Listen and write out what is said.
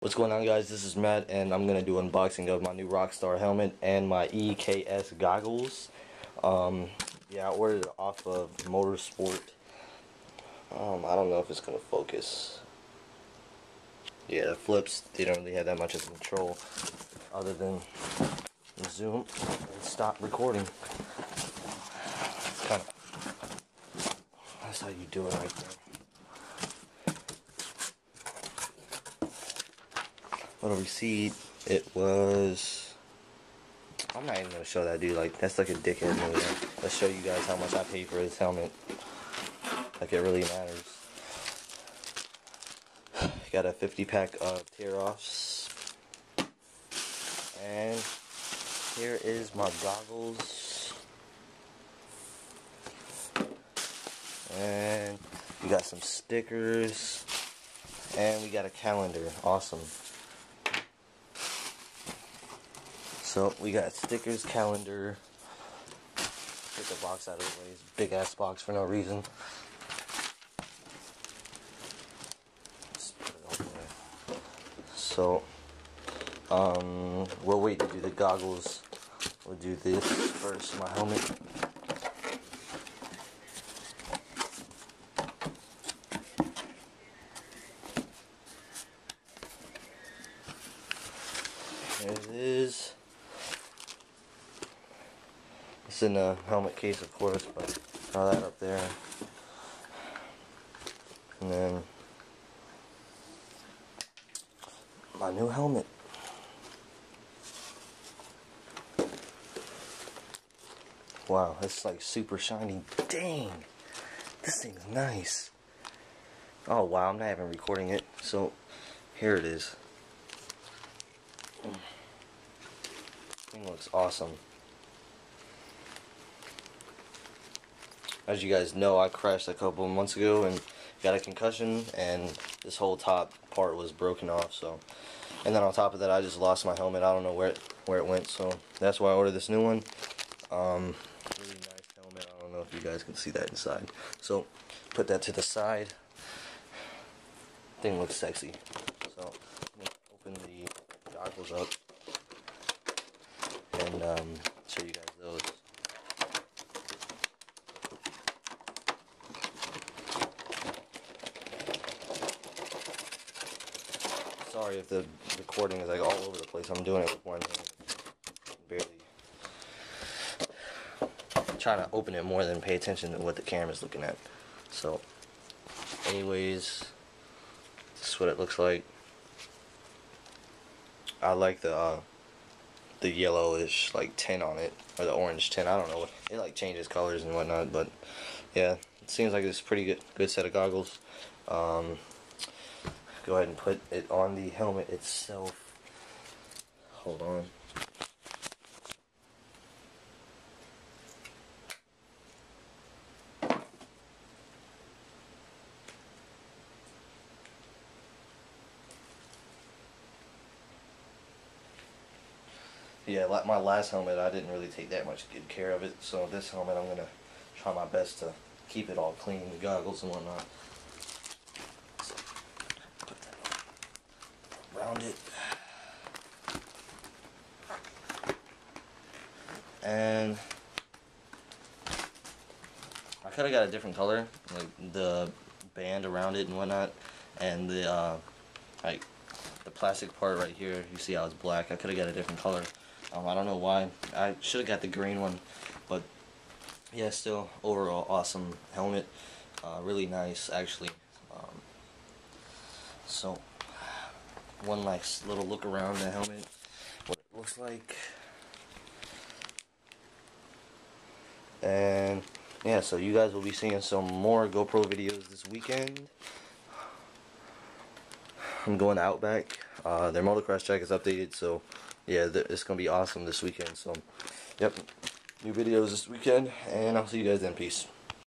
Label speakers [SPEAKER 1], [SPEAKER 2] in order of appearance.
[SPEAKER 1] What's going on, guys? This is Matt, and I'm gonna do unboxing of my new Rockstar helmet and my EKS goggles. Yeah, I ordered it off of Motorsport. I don't know if it's gonna focus. Yeah, the flips, they don't really have that much of control other than zoom and stop recording. It's kind of, that's how you do it right there. On a receipt, it was, I'm not even gonna show that dude, like that's like a dickhead move. Let's show you guys how much I paid for this helmet. Like it really matters. Got a 50 pack of tear-offs, and here is my goggles, and we got some stickers, and we got a calendar. Awesome. So we got stickers, calendar. Take the box out of the way. It's a big ass box for no reason. Just put it over there. So we'll wait to do the goggles. We'll do this first, my helmet. There it is. It's in the helmet case, of course, but throw that up there. And then my new helmet. Wow, it's like super shiny. Dang, this thing's nice. Oh wow, I'm not even recording it. So here it is. Thing looks awesome. As you guys know, I crashed a couple of months ago and got a concussion, and this whole top part was broken off. So, and then on top of that, I just lost my helmet. I don't know where it went. So that's why I ordered this new one. Really nice helmet. I don't know if you guys can see that inside. So put that to the side. Thing looks sexy. So I'm gonna open the goggles up and show you guys those. Sorry if the recording is like all over the place. I'm doing it with one hand. Barely trying to open it more than pay attention to what the camera's looking at. So, anyways, this is what it looks like. I like the yellowish like tint on it, or the orange tint. I don't know. It like changes colors and whatnot, but yeah, it seems like it's a pretty good set of goggles. Go ahead and put it on the helmet itself. Hold on. Yeah, like my last helmet, I didn't really take that much good care of it. So this helmet, I'm gonna try my best to keep it all clean, the goggles and whatnot. Around it, and I could have got a different color, like the band around it and whatnot, and the like the plastic part right here. You see how it's black. I could have got a different color. I don't know why. I should have got the green one, but yeah, still overall awesome helmet. Really nice, actually. So. One nice little look around the helmet, what it looks like, and yeah, so you guys will be seeing some more GoPro videos this weekend. I'm going to Outback. Their motocross track is updated, so yeah, it's gonna be awesome this weekend. So yep, new videos this weekend, and I'll see you guys then. Peace.